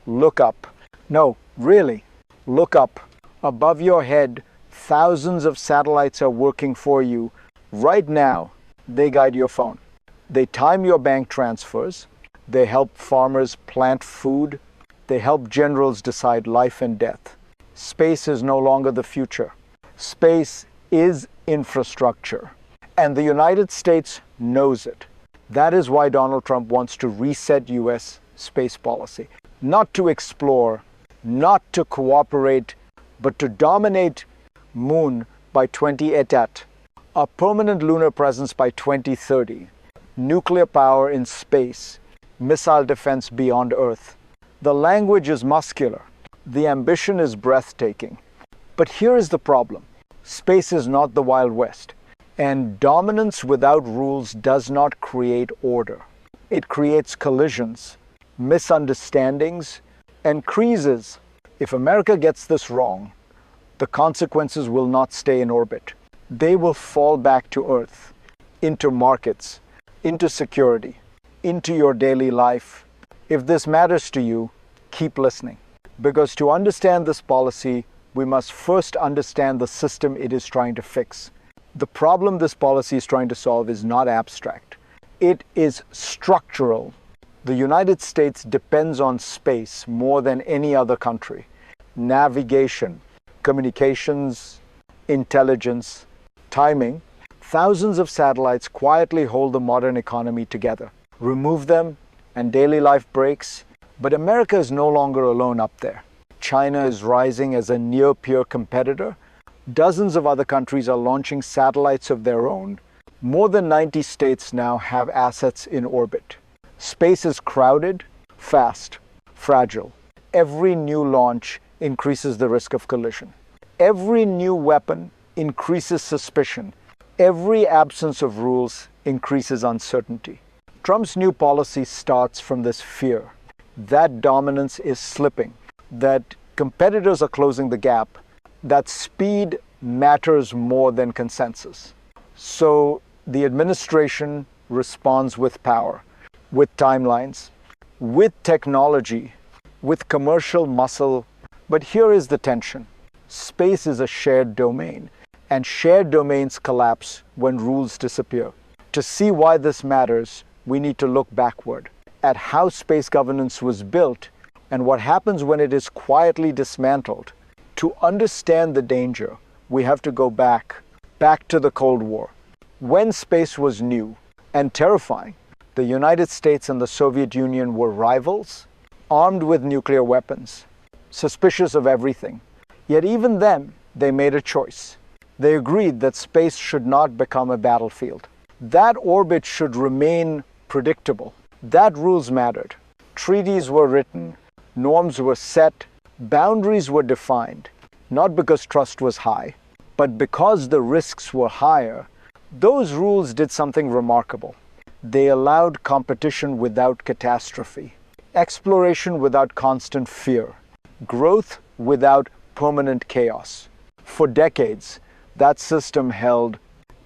look up. No, really, look up. Above your head, thousands of satellites are working for you. Right now, they guide your phone. They time your bank transfers. They help farmers plant food. They help generals decide life and death. Space is no longer the future. Space is infrastructure. And the United States knows it. That is why Donald Trump wants to reset U.S. space policy. Not to explore, not to cooperate, but to dominate Moon by 2080, a permanent lunar presence by 2030, nuclear power in space, missile defense beyond Earth. The language is muscular. The ambition is breathtaking. But here is the problem. Space is not the Wild West. And dominance without rules does not create order. It creates collisions, misunderstandings, and creases. If America gets this wrong, the consequences will not stay in orbit. They will fall back to Earth, into markets, into security, into your daily life. If this matters to you, keep listening. Because to understand this policy, we must first understand the system it is trying to fix. The problem this policy is trying to solve is not abstract. It is structural. The United States depends on space more than any other country. Navigation, communications, intelligence, timing. Thousands of satellites quietly hold the modern economy together. Remove them and daily life breaks. But America is no longer alone up there. China is rising as a near-peer competitor. Dozens of other countries are launching satellites of their own. More than 90 states now have assets in orbit. Space is crowded, fast, fragile. Every new launch increases the risk of collision. Every new weapon increases suspicion. Every absence of rules increases uncertainty. Trump's new policy starts from this fear that dominance is slipping, that competitors are closing the gap, that speed matters more than consensus. So the administration responds with power, with timelines, with technology, with commercial muscle. But here is the tension. Space is a shared domain, and shared domains collapse when rules disappear. To see why this matters, we need to look backward at how space governance was built and what happens when it is quietly dismantled. To understand the danger, we have to go back to the Cold War. When space was new and terrifying, the United States and the Soviet Union were rivals, armed with nuclear weapons, suspicious of everything. Yet even then, they made a choice. They agreed that space should not become a battlefield. That orbit should remain predictable. That rules mattered. Treaties were written, norms were set, boundaries were defined, not because trust was high, but because the risks were higher. Those rules did something remarkable. They allowed competition without catastrophe, exploration without constant fear, growth without permanent chaos. For decades, that system held,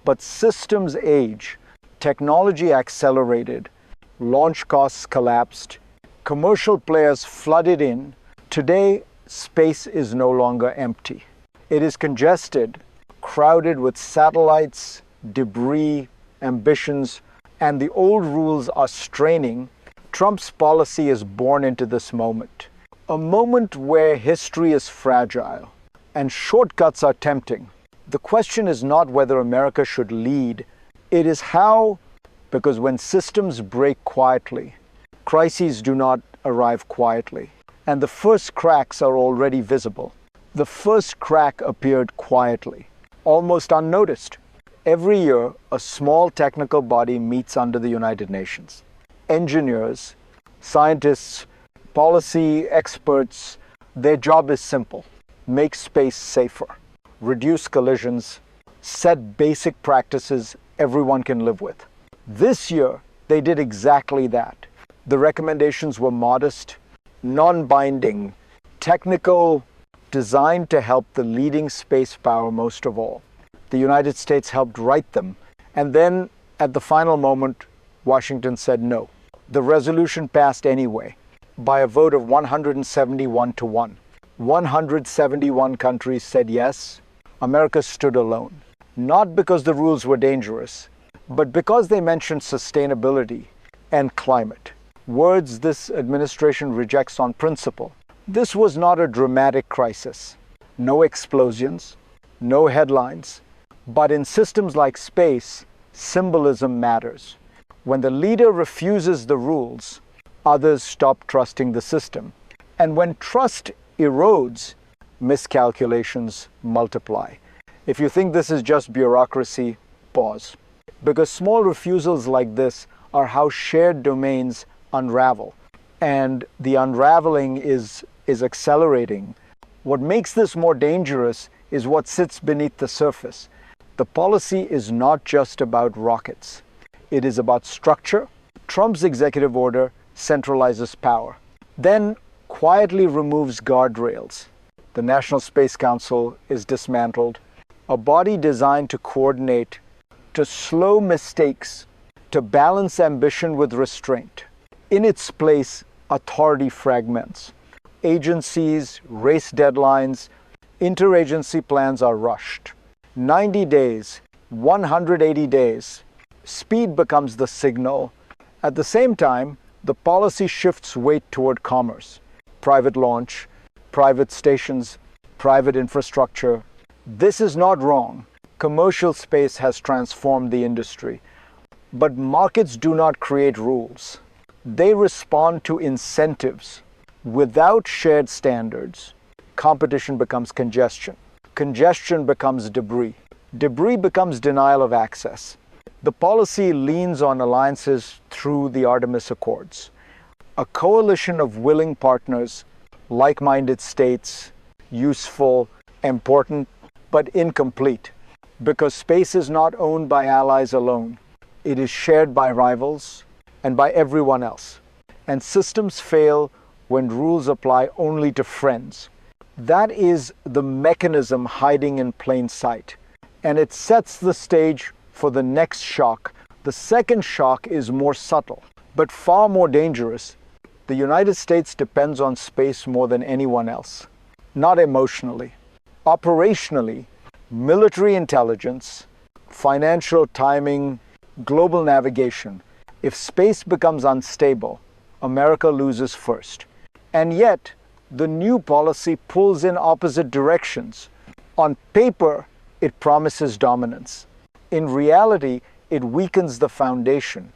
but systems age, technology accelerated, launch costs collapsed, commercial players flooded in. Today, space is no longer empty. It is congested, crowded with satellites, debris, ambitions, and the old rules are straining. Trump's policy is born into this moment. A moment where history is fragile and shortcuts are tempting. The question is not whether America should lead. It is how, because when systems break quietly, crises do not arrive quietly. And the first cracks are already visible. The first crack appeared quietly, almost unnoticed. Every year, a small technical body meets under the United Nations. Engineers, scientists, policy experts, their job is simple: make space safer, reduce collisions, set basic practices everyone can live with. This year, they did exactly that. The recommendations were modest, non-binding, technical, designed to help the leading space power most of all. The United States helped write them, and then at the final moment, Washington said no. The resolution passed anyway. by a vote of 171 to 1. 171 countries said yes. America stood alone. Not because the rules were dangerous, but because they mentioned sustainability and climate. Words this administration rejects on principle. This was not a dramatic crisis. No explosions, no headlines. But in systems like space, symbolism matters. When the leader refuses the rules, others stop trusting the system. And when trust erodes, miscalculations multiply. If you think this is just bureaucracy, pause. Because small refusals like this are how shared domains unravel. And the unraveling is accelerating. What makes this more dangerous is what sits beneath the surface. The policy is not just about rockets. It is about structure. Trump's executive order centralizes power, then quietly removes guardrails. The National Space Council is dismantled, a body designed to coordinate, to slow mistakes, to balance ambition with restraint. In its place, authority fragments. Agencies race deadlines, interagency plans are rushed. 90 days, 180 days, speed becomes the signal. At the same time, the policy shifts weight toward commerce, private launch, private stations, private infrastructure. This is not wrong. Commercial space has transformed the industry. But markets do not create rules. They respond to incentives. Without shared standards, competition becomes congestion. Congestion becomes debris. Debris becomes denial of access. The policy leans on alliances through the Artemis Accords, a coalition of willing partners, like-minded states, useful, important, but incomplete, because space is not owned by allies alone. It is shared by rivals and by everyone else. And systems fail when rules apply only to friends. That is the mechanism hiding in plain sight. And it sets the stage for the next shock. The second shock is more subtle, but far more dangerous. The United States depends on space more than anyone else. Not emotionally. Operationally, military intelligence, financial timing, global navigation. If space becomes unstable, America loses first. And yet, the new policy pulls in opposite directions. On paper, it promises dominance. In reality, it weakens the foundation.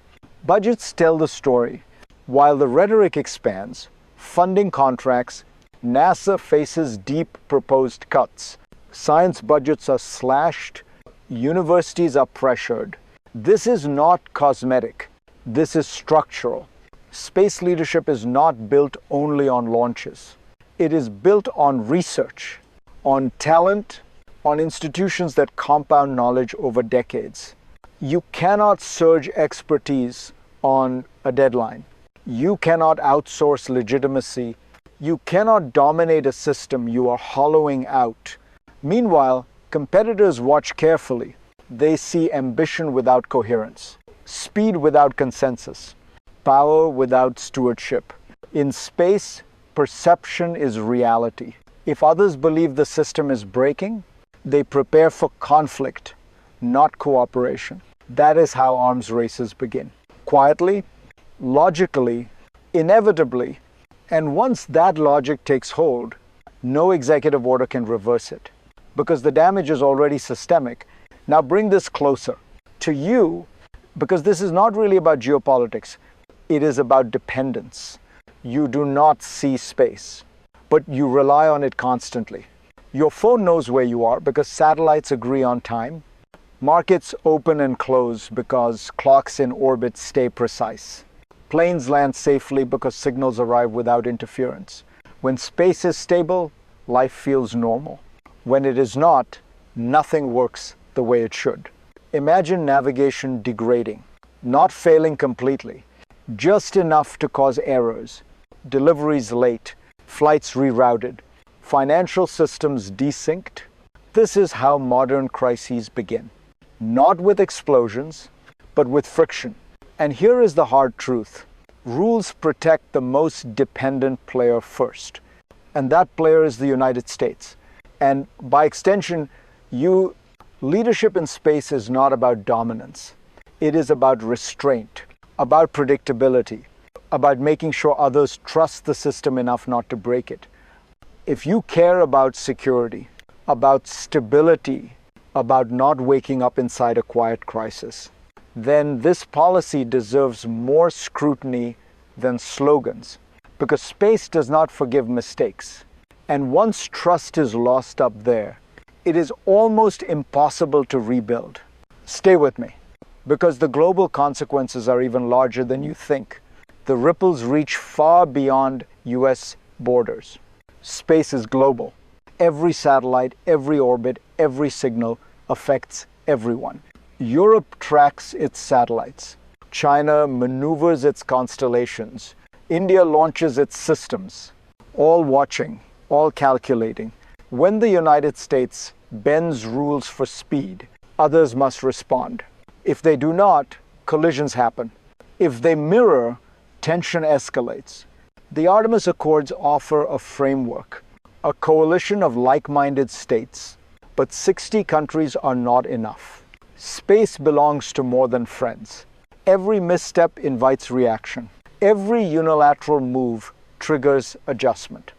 Budgets tell the story. While the rhetoric expands, funding contracts, NASA faces deep proposed cuts. Science budgets are slashed, universities are pressured. This is not cosmetic. This is structural. Space leadership is not built only on launches. It is built on research, on talent, on institutions that compound knowledge over decades. You cannot surge expertise on a deadline. You cannot outsource legitimacy. You cannot dominate a system you are hollowing out. Meanwhile, competitors watch carefully. They see ambition without coherence, speed without consensus, power without stewardship. In space, perception is reality. If others believe the system is breaking, they prepare for conflict, not cooperation. That is how arms races begin. Quietly, logically, inevitably, and once that logic takes hold, no executive order can reverse it, because the damage is already systemic. Now bring this closer to you, because this is not really about geopolitics. It is about dependence. You do not see space, but you rely on it constantly. Your phone knows where you are because satellites agree on time. Markets open and close because clocks in orbit stay precise. Planes land safely because signals arrive without interference. When space is stable, life feels normal. When it is not, nothing works the way it should. Imagine navigation degrading, not failing completely, just enough to cause errors, deliveries late, flights rerouted, financial systems desynced. This is how modern crises begin. Not with explosions, but with friction. And here is the hard truth. Rules protect the most dependent player first, and that player is the United States. And by extension, leadership in space is not about dominance. It is about restraint, about predictability, about making sure others trust the system enough not to break it. If you care about security, about stability, about not waking up inside a quiet crisis, then this policy deserves more scrutiny than slogans, because space does not forgive mistakes. And once trust is lost up there, it is almost impossible to rebuild. Stay with me, because the global consequences are even larger than you think. The ripples reach far beyond US borders. Space is global. Every satellite, every orbit, every signal affects everyone. Europe tracks its satellites. China maneuvers its constellations. India launches its systems. All watching, all calculating. When the United States bends rules for speed, others must respond. If they do not, collisions happen. If they mirror, tension escalates. The Artemis Accords offer a framework, a coalition of like-minded states, but 60 countries are not enough. Space belongs to more than friends. Every misstep invites reaction. Every unilateral move triggers adjustment.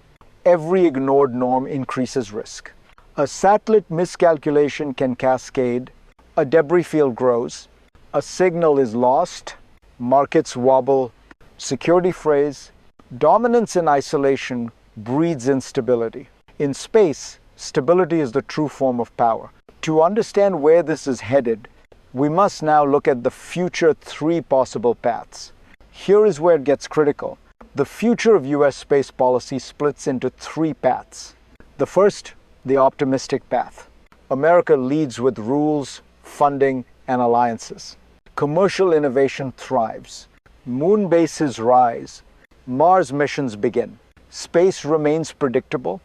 Every ignored norm increases risk. A satellite miscalculation can cascade, a debris field grows, a signal is lost, markets wobble, security frays. Dominance in isolation breeds instability. In space, stability is the true form of power. To understand where this is headed, we must now look at the future 3 possible paths. Here is where it gets critical. The future of US space policy splits into 3 paths. The first, the optimistic path. America leads with rules, funding, and alliances. Commercial innovation thrives. Moon bases rise. Mars missions begin. Space remains predictable.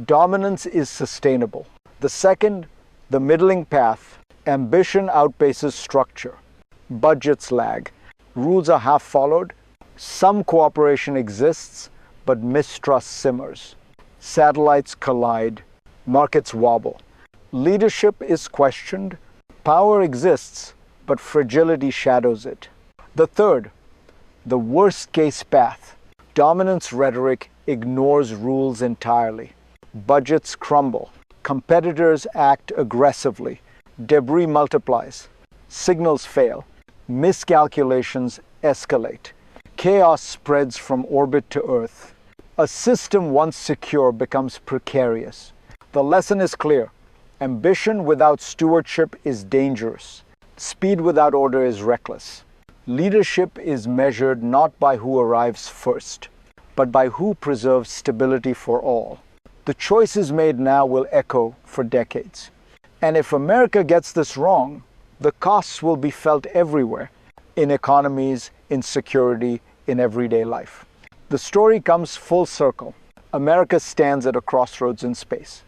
Dominance is sustainable. The second, the middling path. Ambition outpaces structure. Budgets lag. Rules are half followed. Some cooperation exists, but mistrust simmers. Satellites collide. Markets wobble. Leadership is questioned. Power exists, but fragility shadows it. The third, the worst-case path. Dominance rhetoric ignores rules entirely. Budgets crumble. Competitors act aggressively. Debris multiplies. Signals fail. Miscalculations escalate. Chaos spreads from orbit to Earth. A system once secure becomes precarious. The lesson is clear. Ambition without stewardship is dangerous. Speed without order is reckless. Leadership is measured not by who arrives first, but by who preserves stability for all. The choices made now will echo for decades. And if America gets this wrong, the costs will be felt everywhere, in economies, in security, in everyday life. The story comes full circle. America stands at a crossroads in space.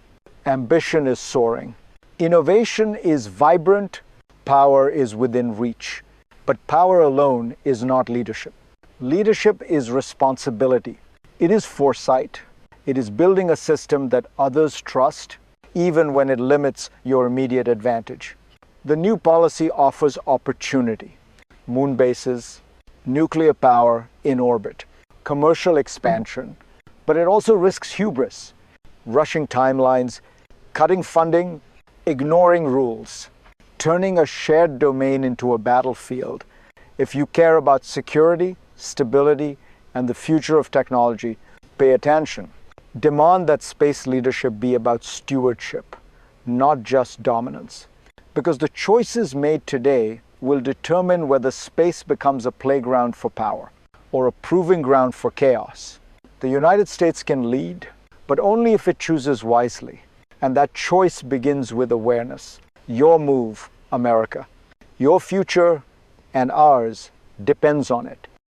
Ambition is soaring. Innovation is vibrant. Power is within reach. But power alone is not leadership. Leadership is responsibility. It is foresight. It is building a system that others trust, even when it limits your immediate advantage. The new policy offers opportunity. Moon bases, nuclear power in orbit, commercial expansion, but it also risks hubris, rushing timelines, cutting funding, ignoring rules, turning a shared domain into a battlefield. If you care about security, stability, and the future of technology, pay attention. Demand that space leadership be about stewardship, not just dominance. Because the choices made today will determine whether space becomes a playground for power or a proving ground for chaos. The United States can lead, but only if it chooses wisely. And that choice begins with awareness. Your move, America. Your future and ours depends on it.